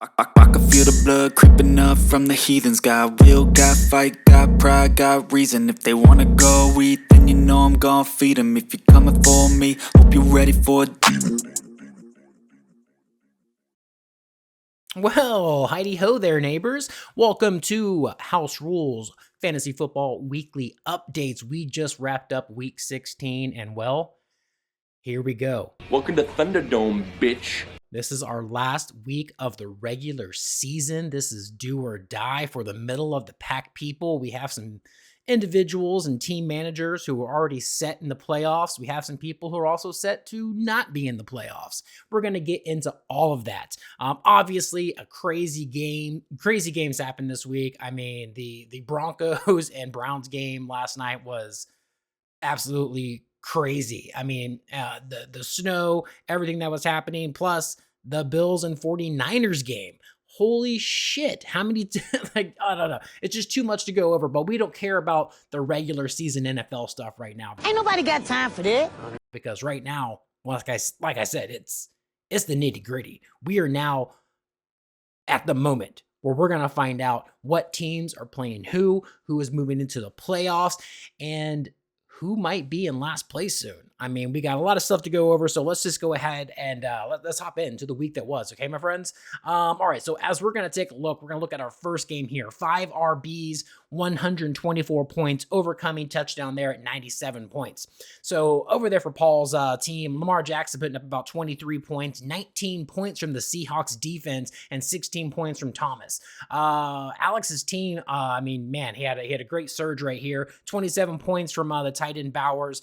I can feel the blood creeping up from the heathens. Got will, got fight, got pride, got reason. If they wanna go eat, then you know I'm gon' feed them. If you're coming for me, hope you're ready for it. Well, heidi ho there, neighbors. Welcome to House Rules Fantasy Football Weekly Updates. We just wrapped up week 16, and well, here we go. Welcome to Thunderdome, bitch. This is our last week of the regular season. This is do or die for the middle of the pack people. We have some individuals and team managers who are already set in the playoffs. We have some people who are also set to not be in the playoffs. We're going to get into all of that. Obviously, a crazy games happened this week. I mean, the Broncos and Browns game last night was absolutely crazy. I mean, the snow, everything that was happening, plus the Bills and 49ers game. Holy shit. How many, I don't know. It's just too much to go over, but we don't care about the regular season NFL stuff right now. Ain't nobody got time for that. Because right now, like I said, it's the nitty gritty. We are now at the moment where we're going to find out what teams are playing who is moving into the playoffs, and who might be in last place soon. I mean, we got a lot of stuff to go over, so let's just go ahead and let's hop into the week that was, okay, my friends? All right, so as we're going to take a look, we're going to look at our first game here. 5 RBs, 124 points, overcoming touchdown there at 97 points. So over there for Paul's team, Lamar Jackson putting up about 23 points, 19 points from the Seahawks defense, and 16 points from Thomas. Alex's team, I mean, man, he had a great surge right here. 27 points from the tight end Bowers.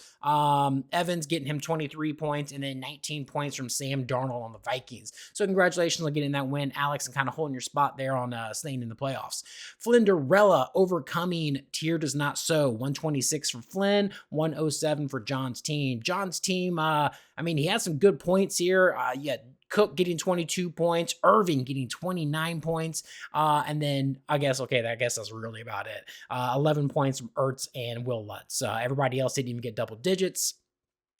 Evans getting him 23 points, and then 19 points from Sam Darnold on the Vikings. So congratulations on getting that win, Alex, and kind of holding your spot there on staying in the playoffs. Flinderella overcoming Tier Does Not Sow. 126 for Flynn, 107 for John's team. John's team, I mean, he had some good points here. Cook getting 22 points, Irving getting 29 points, and then I guess that's really about it. 11 points from Ertz and Will Lutz. Everybody else didn't even get double digits.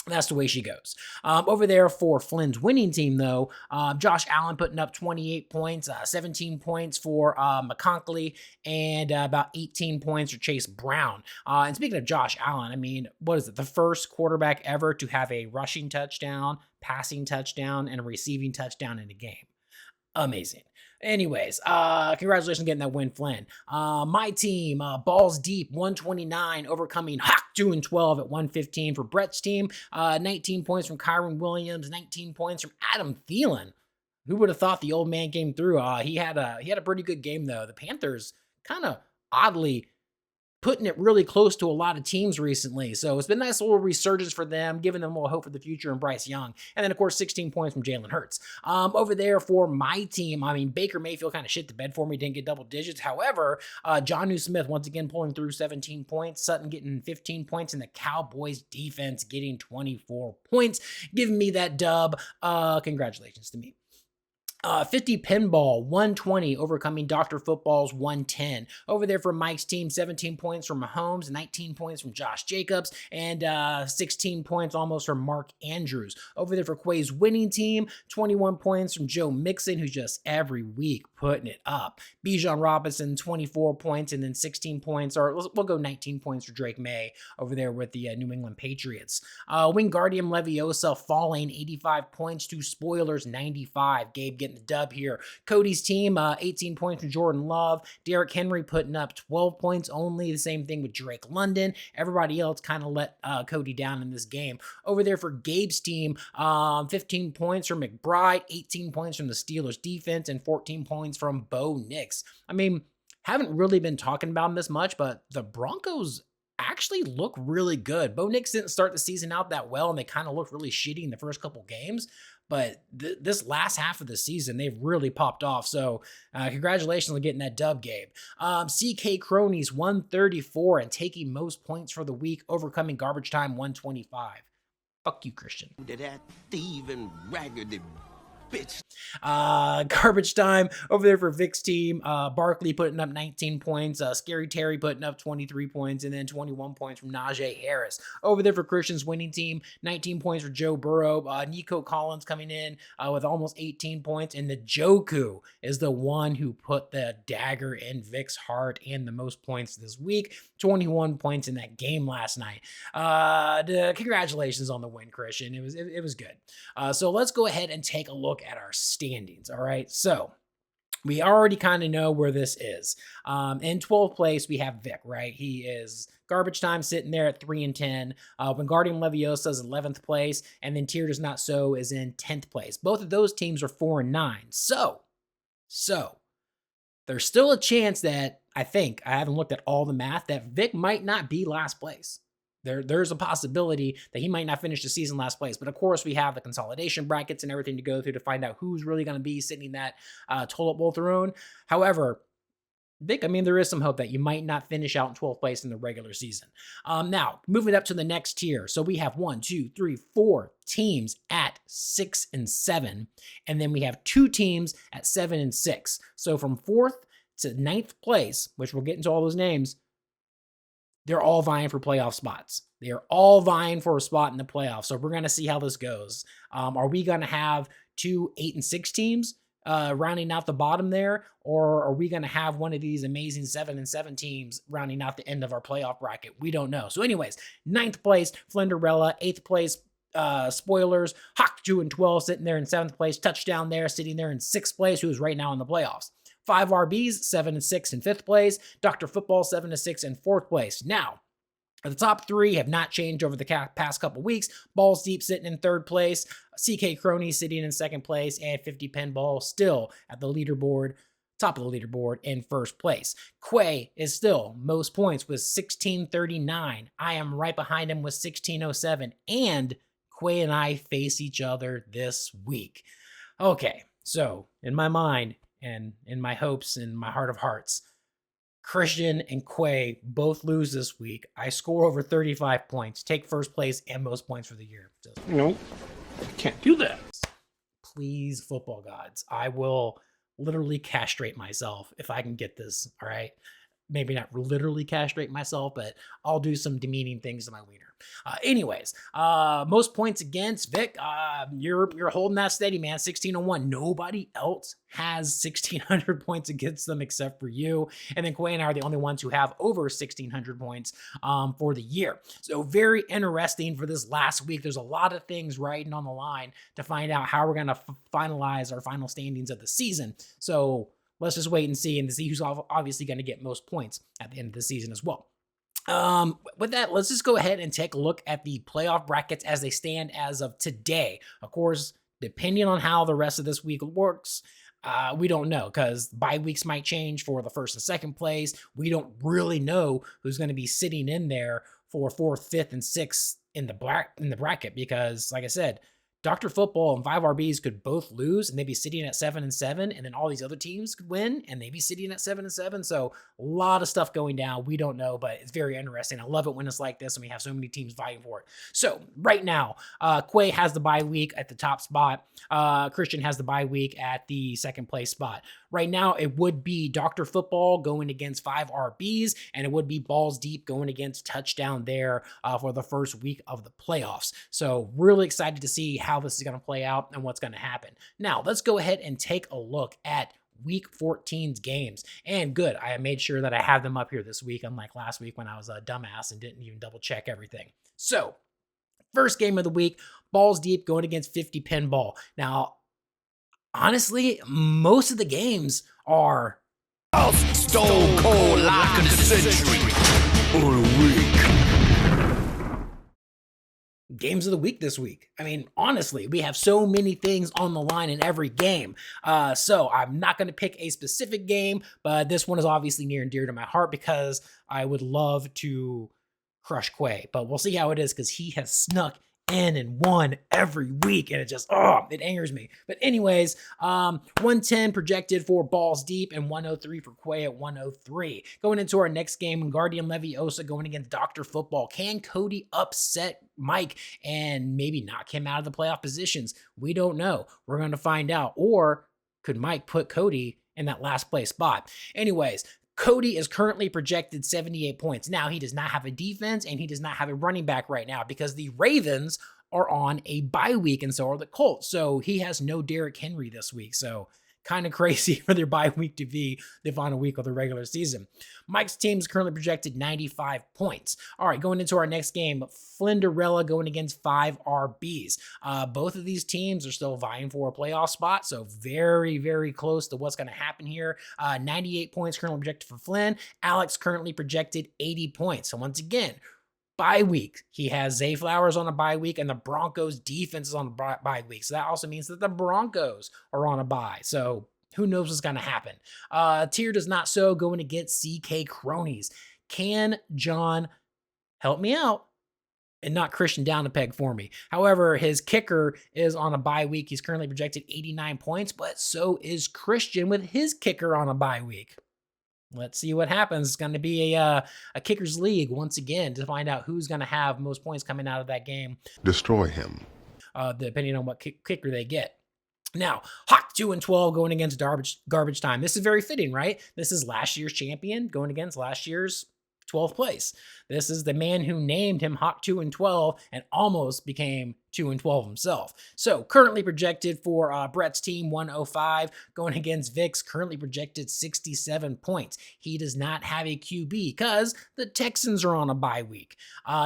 That's the way she goes. Over there for Flynn's winning team, though, Josh Allen putting up 28 points, 17 points for McConkley, and about 18 points for Chase Brown. And speaking of Josh Allen, I mean, what is it? The first quarterback ever to have a rushing touchdown, passing touchdown, and a receiving touchdown in a game. Amazing. Anyways, congratulations on getting that win, Flynn. My team, balls deep, 129, overcoming Hawk 2-12 at 115 for Brett's team. 19 points from Kyron Williams, 19 points from Adam Thielen. Who would have thought the old man came through? He had a pretty good game though. The Panthers kind of oddly putting it really close to a lot of teams recently. So it's been a nice little resurgence for them, giving them a little hope for the future and Bryce Young. And then, of course, 16 points from Jalen Hurts. Over there for my team, I mean, Baker Mayfield kind of shit the bed for me, didn't get double digits. However, Jonnu Smith once again pulling through 17 points, Sutton getting 15 points, and the Cowboys defense getting 24 points, giving me that dub. Congratulations to me. 50 pinball, 120, overcoming Dr. Football's 110. Over there for Mike's team, 17 points from Mahomes, 19 points from Josh Jacobs, and 16 points almost from Mark Andrews. Over there for Quay's winning team, 21 points from Joe Mixon, who's just every week putting it up. Bijan Robinson, 24 points, and then 16 points, or we'll go 19 points for Drake May over there with the New England Patriots. Wingardium Leviosa falling 85 points to Spoilers 95. Gabe getting the dub here. Cody's team, 18 points from Jordan Love. Derrick Henry putting up 12 points only. The same thing with Drake London. Everybody else kind of let Cody down in this game. Over there for Gabe's team, 15 points from McBride, 18 points from the Steelers defense, and 14 points from Bo Nix. I mean, haven't really been talking about them this much, but the Broncos actually look really good. Bo Nix didn't start the season out that well, and they kind of looked really shitty in the first couple games. But this last half of the season, they've really popped off. So congratulations on getting that dub, Gabe. CK Cronies, 134, and taking most points for the week, overcoming Garbage Time, 125. Fuck you, Christian. To that thieving, raggedy bitch. Garbage time over there for Vic's team. Barkley putting up 19 points. Scary Terry putting up 23 points, and then 21 points from Najee Harris. Over there for Christian's winning team, 19 points for Joe Burrow. Nico Collins coming in with almost 18 points, and the Njoku is the one who put the dagger in Vic's heart and the most points this week. 21 points in that game last night. Congratulations on the win, Christian. It was good. So let's go ahead and take a look at our standings. All right. So we already kind of know where this is. In 12th place, we have Vic, right? He is garbage time sitting there at 3-10. Wingardium Leviosa is 11th place, and then Tier Does Not So is in 10th place. Both of those teams are 4-9. So there's still a chance that I haven't looked at all the math, that Vic might not be last place. There's a possibility that he might not finish the season last place. But of course, we have the consolidation brackets and everything to go through to find out who's really going to be sitting in that toilet bowl throne. However, Vic, there is some hope that you might not finish out in 12th place in the regular season. Now, moving up to the next tier. So we have 4 teams at 6-7. And then we have 2 teams at 7-6. So from 4th to 9th place, which we'll get into all those names, they're all vying for playoff spots. They are all vying for a spot in the playoffs. So we're going to see how this goes. Are we going to have 2 8-6 teams rounding out the bottom there? Or are we going to have one of these amazing 7-7 teams rounding out the end of our playoff bracket? We don't know. So anyways, 9th place, Flenderella. 8th place, Spoilers. Hawk 2-12 sitting there in 7th place. Touchdown there, sitting there in 6th place, who's right now in the playoffs. 5 RBs, 7-6 in 5th place. Dr. Football, 7-6 in 4th place. Now, the top 3 have not changed over the past couple weeks. Balls Deep sitting in 3rd place. CK Crony sitting in 2nd place. And 50 Pinball still at the leaderboard, top of the leaderboard in 1st place. Quay is still most points with 1639. I am right behind him with 1607. And Quay and I face each other this week. Okay, so in my mind, and in my hopes and my heart of hearts, Christian and Quay both lose this week. I score over 35 points, take 1st place and most points for the year. No, I can't do that. Please, football gods, I will literally castrate myself if I can get this, all right? Maybe not literally castrate myself, but I'll do some demeaning things to my wiener. Anyways, most points against Vic. You're holding that steady, man. 1601. Nobody else has 1600 points against them except for you. And then Quay and I are the only ones who have over 1600 points for the year. So very interesting for this last week. There's a lot of things riding on the line to find out how we're going to finalize our final standings of the season. So let's just wait and see who's obviously going to get most points at the end of the season as well. With that, let's just go ahead and take a look at the playoff brackets as they stand as of today. Of course, depending on how the rest of this week works, we don't know, because bye weeks might change for the 1st and 2nd place. We don't really know who's going to be sitting in there for 4th, 5th, and 6th in the bracket, because, like I said, Dr. Football and 5 RBs could both lose and they'd be sitting at 7-7, and then all these other teams could win and they'd be sitting at 7-7. So a lot of stuff going down. We don't know, but it's very interesting. I love it when it's like this and we have so many teams vying for it. So right now, Quay has the bye week at the top spot. Christian has the bye week at the 2nd place spot. Right now, it would be Dr. Football going against 5 RBs, and it would be Balls Deep going against Touchdown there for the first week of the playoffs. So really excited to see how this is going to play out and what's going to happen. Now, let's go ahead and take a look at Week 14's games. And good, I made sure that I have them up here this week, unlike last week when I was a dumbass and didn't even double check everything. So, first game of the week, Balls Deep going against 50 Pinball. Now, honestly, most of the games are Stone Cold Lock of the Century or a week. Games of the week this week. I mean, honestly, we have so many things on the line in every game. So I'm not going to pick a specific game, but this one is obviously near and dear to my heart because I would love to crush Quay. But we'll see how it is because he has snuck 10-1 every week, and it just, it angers me. But anyways, 110 projected for Balls Deep and 103 for Quay at 103. Going into our next game, Guardian Leviosa going against Dr. Football. Can Cody upset Mike and maybe knock him out of the playoff positions? We don't know. We're going to find out. Or could Mike put Cody in that last place spot? Anyways, Cody is currently projected 78 points. Now, he does not have a defense and he does not have a running back right now because the Ravens are on a bye week and so are the Colts. So he has no Derrick Henry this week. So kind of crazy for their bye week to be the final week of the regular season. Mike's team is currently projected 95 points. All right, going into our next game, Flinderella going against 5 RBs. Both of these teams are still vying for a playoff spot, so very, very close to what's going to happen here. 98 points currently projected for Flynn. Alex currently projected 80 points. So once again, bye week. He has Zay Flowers on a bye week, and the Broncos defense is on a bye week. So that also means that the Broncos are on a bye. So who knows what's going to happen? Tier does not so going against CK Cronies. Can John help me out and knock Christian down a peg for me? However, his kicker is on a bye week. He's currently projected 89 points, but so is Christian with his kicker on a bye week. Let's see what happens. It's going to be a kickers league once again to find out who's going to have most points coming out of that game. Destroy him. Depending on what kicker they get. Now, Hawk 2-12 going against Garbage Time. This is very fitting, right? This is last year's champion going against last year's 12th place. This is the man who named him Hawk 2-12 and almost became 2-12 himself. So currently projected for Brett's team 105 going against Vic's, currently projected 67 points. He does not have a QB because the Texans are on a bye week.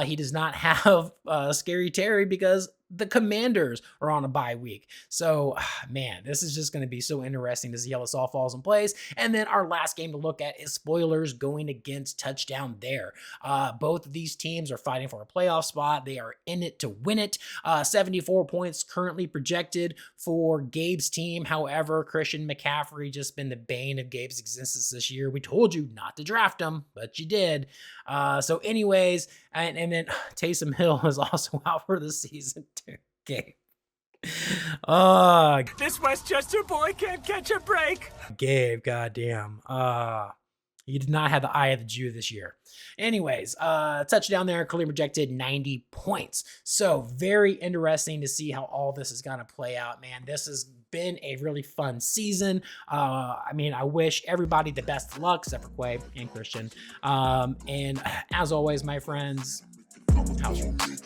He does not have Scary Terry because the Commanders are on a bye week. So, man, this is just going to be so interesting to see how this all falls in place. And then our last game to look at is Spoilers going against Touchdown There. Both of these teams are fighting for a playoff spot. They are in it to win it. 74 points currently projected for Gabe's team. However, Christian McCaffrey just been the bane of Gabe's existence this year. We told you not to draft him, but you did. So anyways, and then Taysom Hill is also out for the season too. Gabe. This Westchester boy can't catch a break. Gabe, goddamn. You did not have the eye of the Jew this year. Anyways, Touchdown There, clearly projected 90 points. So very interesting to see how all this is going to play out, man. This has been a really fun season. I mean, I wish everybody the best of luck, except for Quay and Christian. And as always, my friends, house rules.